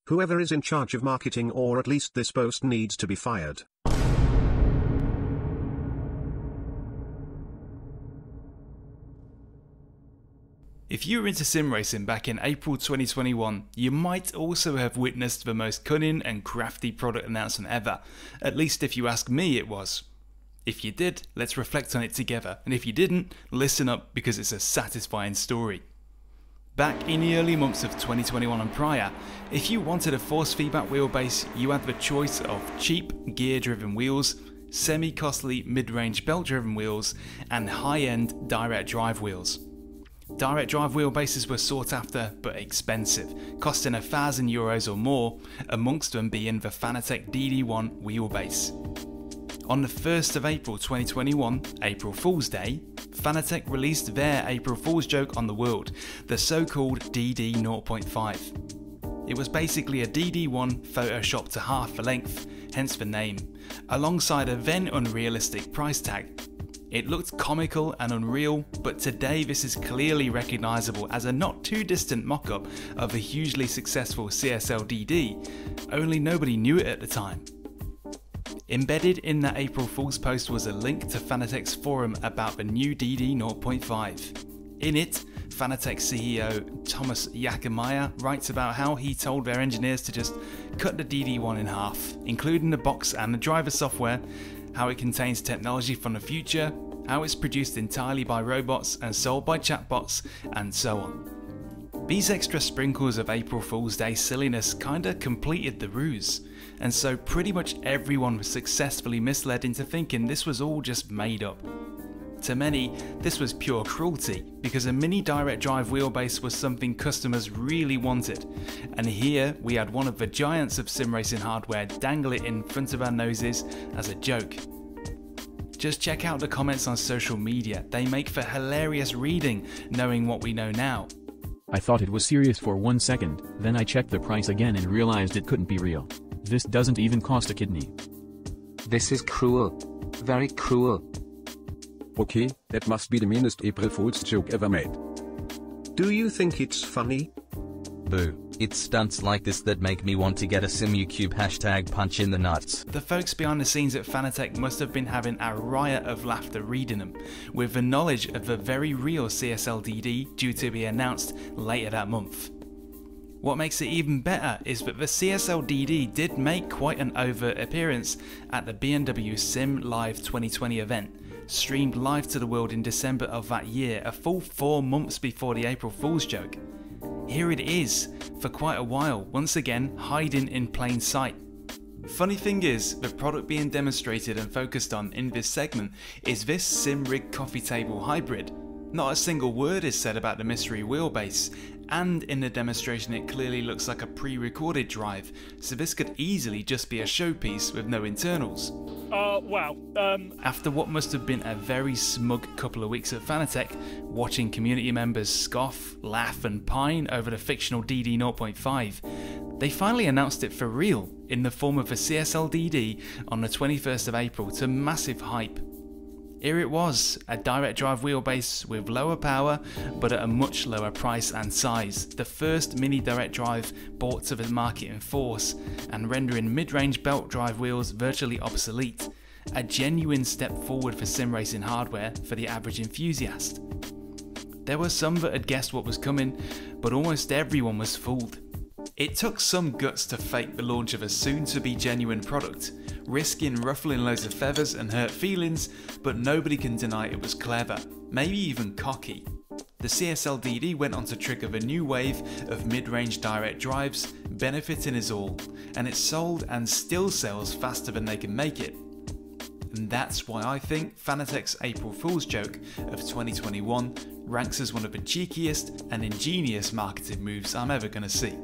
Whoever is in charge of marketing, or at least this post, needs to be fired. If you were into sim racing back in April 2021, you might also have witnessed the most cunning and crafty product announcement ever. At least if you ask me, it was. If you did, let's reflect on it together, and if you didn't, listen up because it's a satisfying story. Back in the early months of 2021 and prior, if you wanted a force feedback wheelbase, you had the choice of cheap gear-driven wheels, semi-costly mid-range belt-driven wheels, and high-end direct drive wheels. Direct drive wheelbases were sought after but expensive, costing €1,000 or more, amongst them being the Fanatec DD1 wheelbase. On the 1st of April 2021, April Fool's Day, Fanatec released their April Fool's joke on the world, the so-called DD 0.5. It was basically a DD1 photoshopped to half the length, hence the name, alongside a then unrealistic price tag. It looked comical and unreal, but today this is clearly recognisable as a not too distant mock-up of a hugely successful csldd, only nobody knew it at the time. Embedded in that April Fool's post was a link to Fanatec's forum about the new DD 0.5. In it, Fanatec CEO Thomas Yakamaya writes about how he told their engineers to just cut the DD1 in half, including the box and the driver software, how it contains technology from the future, how it's produced entirely by robots and sold by chatbots, and so on. These extra sprinkles of April Fool's Day silliness kinda completed the ruse, and so pretty much everyone was successfully misled into thinking this was all just made up. To many, this was pure cruelty, because a mini direct drive wheelbase was something customers really wanted, and here we had one of the giants of sim racing hardware dangle it in front of our noses as a joke. Just check out the comments on social media, they make for hilarious reading knowing what we know now. I thought it was serious for 1 second, then I checked the price again and realized it couldn't be real. This doesn't even cost a kidney. This is cruel. Very cruel. Okay, that must be the meanest April Fool's joke ever made. Do you think it's funny? Boo. It's stunts like this that make me want to get a SimuCube hashtag punch in the nuts. The folks behind the scenes at Fanatec must have been having a riot of laughter reading them, with the knowledge of the very real csldd due to be announced later that month. What makes it even better is that the csldd did make quite an overt appearance at the BMW Sim Live 2020 event, streamed live to the world in December of that year, a full 4 months before the April Fool's joke. Here it is, for quite a while, once again hiding in plain sight. Funny thing is, the product being demonstrated and focused on in this segment is this SimRig coffee table hybrid. Not a single word is said about the mystery wheelbase, and in the demonstration it clearly looks like a pre-recorded drive, so this could easily just be a showpiece with no internals. After what must have been a very smug couple of weeks at Fanatec, watching community members scoff, laugh and pine over the fictional DD 0.5, they finally announced it for real in the form of a csldd on the 21st of April to massive hype. Here it was, a direct drive wheelbase with lower power but at a much lower price and size, the first mini direct drive brought to the market in force and rendering mid-range belt drive wheels virtually obsolete, a genuine step forward for sim racing hardware for the average enthusiast. There were some that had guessed what was coming, but almost everyone was fooled. It took some guts to fake the launch of a soon-to-be genuine product, risking ruffling loads of feathers and hurt feelings, but nobody can deny it was clever, maybe even cocky. The csldd went on to trigger the new wave of mid-range direct drives, benefiting us all, and it sold and still sells faster than they can make it. And that's why I think Fanatec's April Fool's joke of 2021 ranks as one of the cheekiest and ingenious marketing moves I'm ever going to see.